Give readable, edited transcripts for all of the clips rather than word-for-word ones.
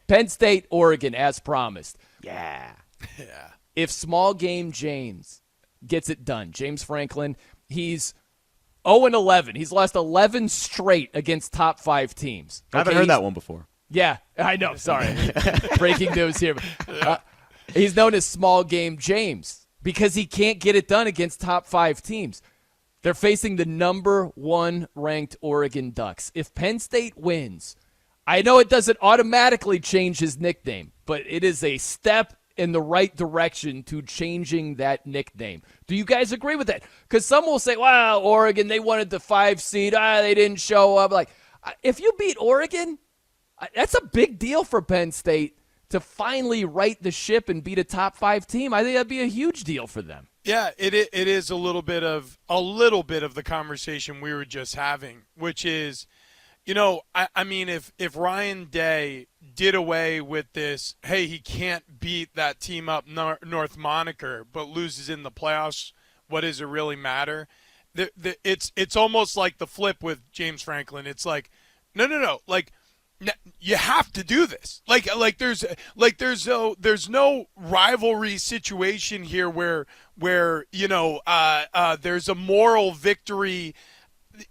Penn State, Oregon, as promised. Yeah. If small game James gets it done, James Franklin, he's 0-11. He's lost 11 straight against top 5 teams. I haven't heard that one before. Yeah, I know. Sorry. Breaking news here. He's known as small game James because he can't get it done against top 5 teams. They're facing the number 1 ranked Oregon Ducks. If Penn State wins, I know it doesn't automatically change his nickname, but it is a step in the right direction to changing that nickname. Do you guys agree with that? Because some will say, wow, Oregon, they wanted the 5 seed. They didn't show up. Like, if you beat Oregon, that's a big deal for Penn State to finally right the ship and beat a top 5 team. I think that'd be a huge deal for them. Yeah, it is a little bit of the conversation we were just having, which is, I mean, if Ryan Day did away with this, hey, he can't beat that team up North moniker, but loses in the playoffs, what does it really matter? It's almost like the flip with James Franklin. It's like, no, like, you have to do this. Like there's no rivalry situation here where there's a moral victory.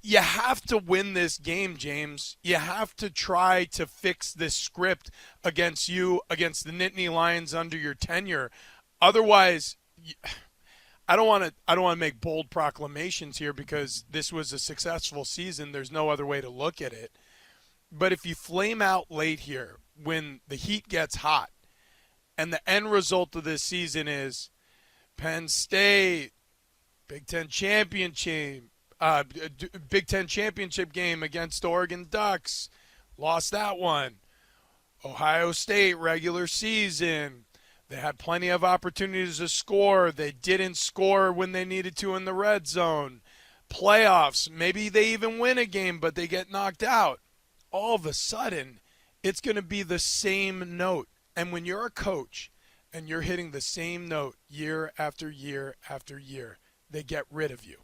You have to win this game, James. You have to try to fix this script against the Nittany Lions under your tenure. Otherwise, I don't want to make bold proclamations here because this was a successful season. There's no other way to look at it. But if you flame out late here when the heat gets hot and the end result of this season is Penn State, Big Ten championship game against Oregon Ducks, lost that one. Ohio State regular season, they had plenty of opportunities to score. They didn't score when they needed to in the red zone. Playoffs, maybe they even win a game, but they get knocked out. All of a sudden, it's going to be the same note. And when you're a coach and you're hitting the same note year after year after year, they get rid of you.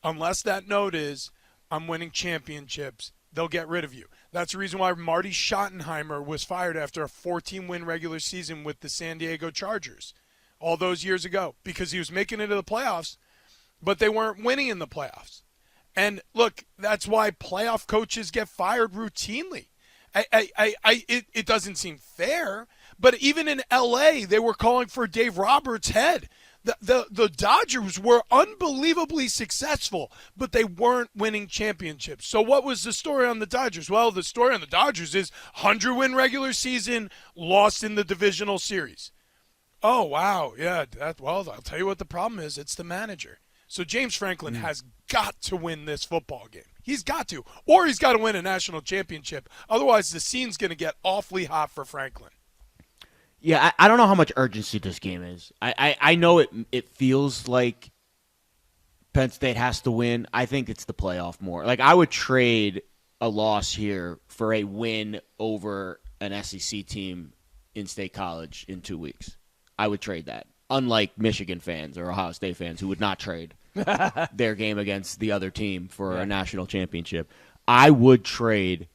Unless that note is, I'm winning championships, they'll get rid of you. That's the reason why Marty Schottenheimer was fired after a 14-win regular season with the San Diego Chargers all those years ago, because he was making it to the playoffs, but they weren't winning in the playoffs. And look, that's why playoff coaches get fired routinely. It doesn't seem fair, but even in L.A., they were calling for Dave Roberts' head. The Dodgers were unbelievably successful, but they weren't winning championships. So what was the story on the Dodgers? Well, the story on the Dodgers is 100-win regular season, lost in the divisional series. Oh, wow, yeah. I'll tell you what the problem is. It's the manager. So James Franklin has got to win this football game. He's got to. Or he's got to win a national championship. Otherwise, the scene's going to get awfully hot for Franklin. Yeah, I don't know how much urgency this game is. I know it feels like Penn State has to win. I think it's the playoff more. Like, I would trade a loss here for a win over an SEC team in State College in 2 weeks. I would trade that. Unlike Michigan fans or Ohio State fans who would not trade their game against the other team for a national championship. I would trade.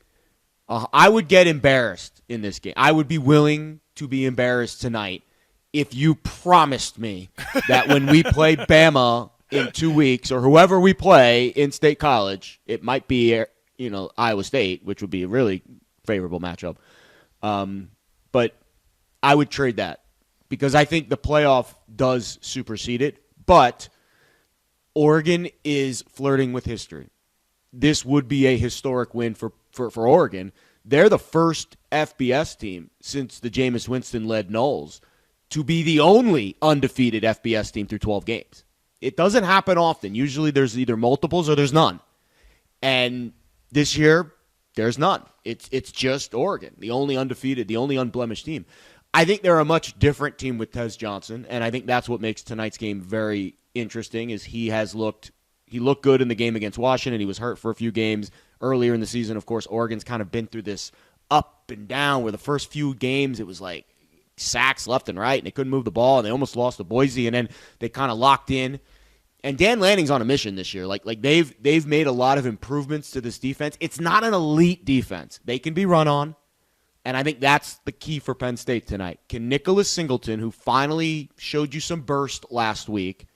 I would get embarrassed in this game. I would be willing to be embarrassed tonight if you promised me that when we play Bama in 2 weeks or whoever we play in State College, it might be Iowa State, which would be a really favorable matchup. But I would trade that. Because I think the playoff does supersede it, but Oregon is flirting with history. This would be a historic win for Oregon. They're the first FBS team since the Jameis Winston-led Knowles to be the only undefeated FBS team through 12 games. It doesn't happen often. Usually there's either multiples or there's none. And this year, there's none. It's just Oregon, the only undefeated, the only unblemished team. I think they're a much different team with Tez Johnson, and I think that's what makes tonight's game very interesting is he looked good in the game against Washington. He was hurt for a few games earlier in the season. Of course, Oregon's kind of been through this up and down where the first few games it was like sacks left and right, and they couldn't move the ball, and they almost lost to Boise, and then they kind of locked in. And Dan Lanning's on a mission this year. Like they've made a lot of improvements to this defense. It's not an elite defense. They can be run on. And I think that's the key for Penn State tonight. Can Nicholas Singleton, who finally showed you some burst last week,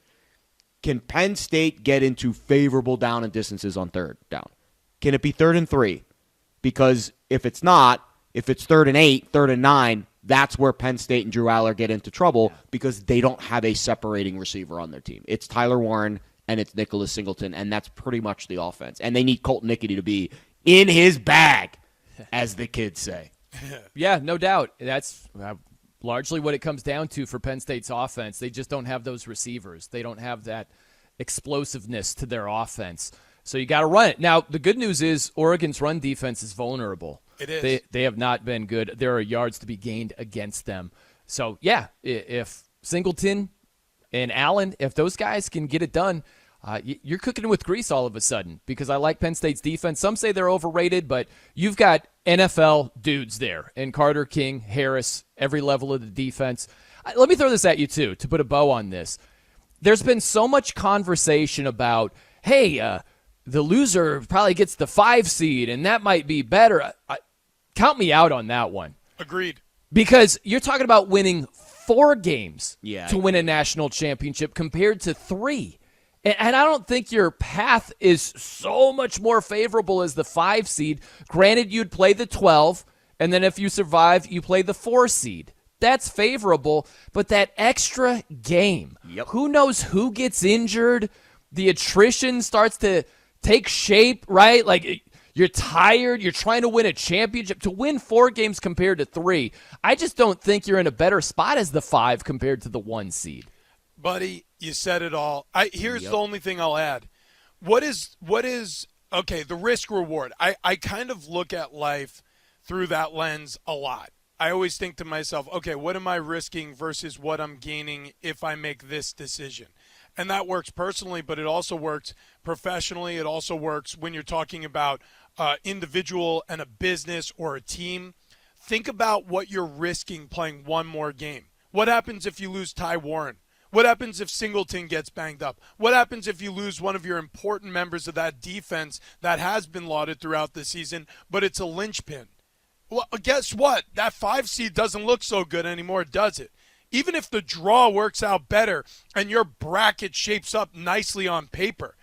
can Penn State get into favorable down and distances on third down? Can it be 3rd and 3? Because if it's not, if it's 3rd and 8, 3rd and 9, that's where Penn State and Drew Aller get into trouble because they don't have a separating receiver on their team. It's Tyler Warren and it's Nicholas Singleton, and that's pretty much the offense. And they need Colton Nickety to be in his bag, as the kids say. Yeah, no doubt. That's largely what it comes down to for Penn State's offense. They just don't have those receivers. They don't have that explosiveness to their offense. So you got to run it. Now, the good news is Oregon's run defense is vulnerable. It is. They have not been good. There are yards to be gained against them. So, yeah, if Singleton and Allen, if those guys can get it done, you're cooking with grease all of a sudden because I like Penn State's defense. Some say they're overrated, but you've got NFL dudes there, and Carter, King, Harris, every level of the defense. Let me throw this at you, too, to put a bow on this. There's been so much conversation about, hey, the loser probably gets the 5 seed, and that might be better. Count me out on that one. Agreed. Because you're talking about winning 4 games to win a national championship compared to 3. And I don't think your path is so much more favorable as the 5 seed. Granted, you'd play the 12, and then if you survive, you play the 4 seed. That's favorable, but that extra game, who knows who gets injured? The attrition starts to take shape, right? Like, you're tired. You're trying to win a championship. To win 4 games compared to 3, I just don't think you're in a better spot as the 5 compared to the 1 seed. Buddy, you said it all. Here's the only thing I'll add. What is okay, the risk reward. I kind of look at life through that lens a lot. I always think to myself, okay, what am I risking versus what I'm gaining if I make this decision? And that works personally, but it also works professionally. It also works when you're talking about individual and a business or a team. Think about what you're risking playing one more game. What happens if you lose Ty Warren? What happens if Singleton gets banged up? What happens if you lose one of your important members of that defense that has been lauded throughout the season, but it's a linchpin? Well, guess what? That 5 seed doesn't look so good anymore, does it? Even if the draw works out better and your bracket shapes up nicely on paper,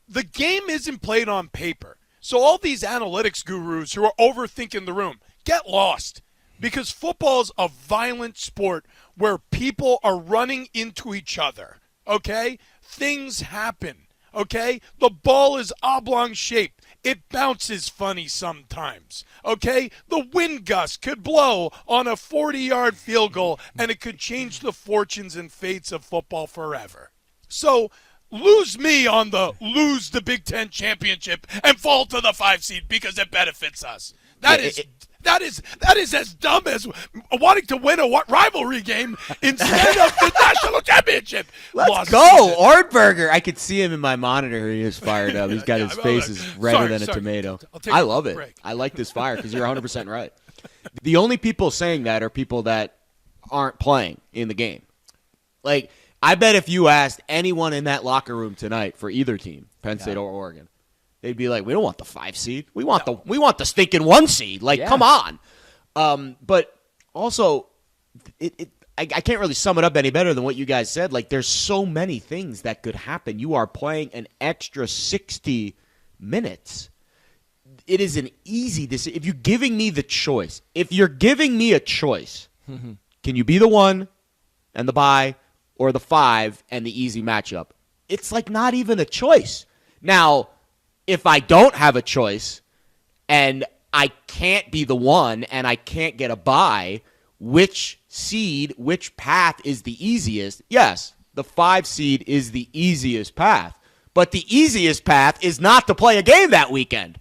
the game isn't played on paper. So all these analytics gurus who are overthinking the room, get lost. Because football's a violent sport where people are running into each other, okay? Things happen, okay? The ball is oblong shaped. It bounces funny sometimes, okay? The wind gust could blow on a 40-yard field goal, and it could change the fortunes and fates of football forever. So lose me on the lose the Big Ten championship and fall to the 5 seed because it benefits us. That is as dumb as wanting to win a rivalry game instead of the national championship. Let's go, Ohrnberger. I could see him in my monitor. He is fired up. He's got his face is redder than a tomato. I love it. Break. I like this fire because you're 100% right. The only people saying that are people that aren't playing in the game. Like, I bet if you asked anyone in that locker room tonight for either team, Penn State or Oregon, they'd be like, "We don't want the 5 seed. We want the stinking 1 seed. Like, come on." But also, I can't really sum it up any better than what you guys said. Like, there's so many things that could happen. You are playing an extra 60 minutes. It is an easy decision. If you're giving me a choice, can you be the 1 and the bye or the 5 and the easy matchup? It's like not even a choice. Now, if I don't have a choice and I can't be the 1 and I can't get a bye, which path is the easiest? Yes, the 5 seed is the easiest path. But the easiest path is not to play a game that weekend.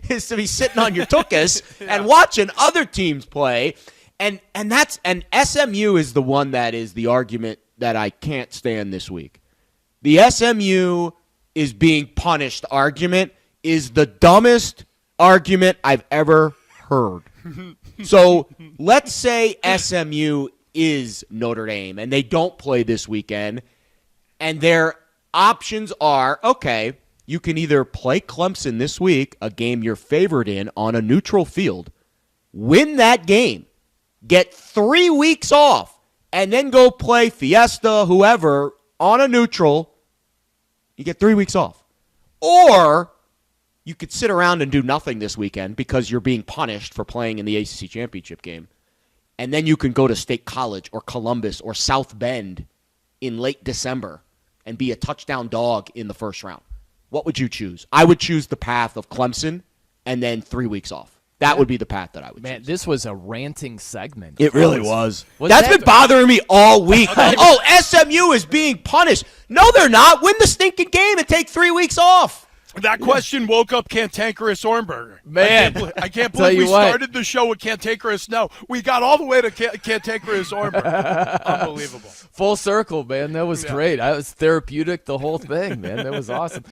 Is to be sitting on your tuchus and watching other teams play. And SMU is the one that is the argument that I can't stand this week. The SMU is being punished argument is the dumbest argument I've ever heard. So let's say SMU is Notre Dame and they don't play this weekend, and their options are, okay, you can either play Clemson this week, a game you're favored in on a neutral field, win that game, get 3 weeks off, and then go play Fiesta, whoever, on a neutral, you get 3 weeks off. Or you could sit around and do nothing this weekend because you're being punished for playing in the ACC championship game. And then you can go to State College or Columbus or South Bend in late December and be a touchdown dog in the first round. What would you choose? I would choose the path of Clemson and then 3 weeks off. That would be the path that I would choose. Man, this was a ranting segment. It really was. Was That's that- been bothering me all week. Oh, SMU is being punished. No, they're not. Win the stinking game and take 3 weeks off. That question woke up Cantankerous Ohrnberger. Man, I can't tell believe we you what. started the show with Cantankerous. No, we got all the way to Cantankerous Ohrnberger. Unbelievable. Full circle, man. That was great. I was therapeutic, the whole thing, man. That was awesome.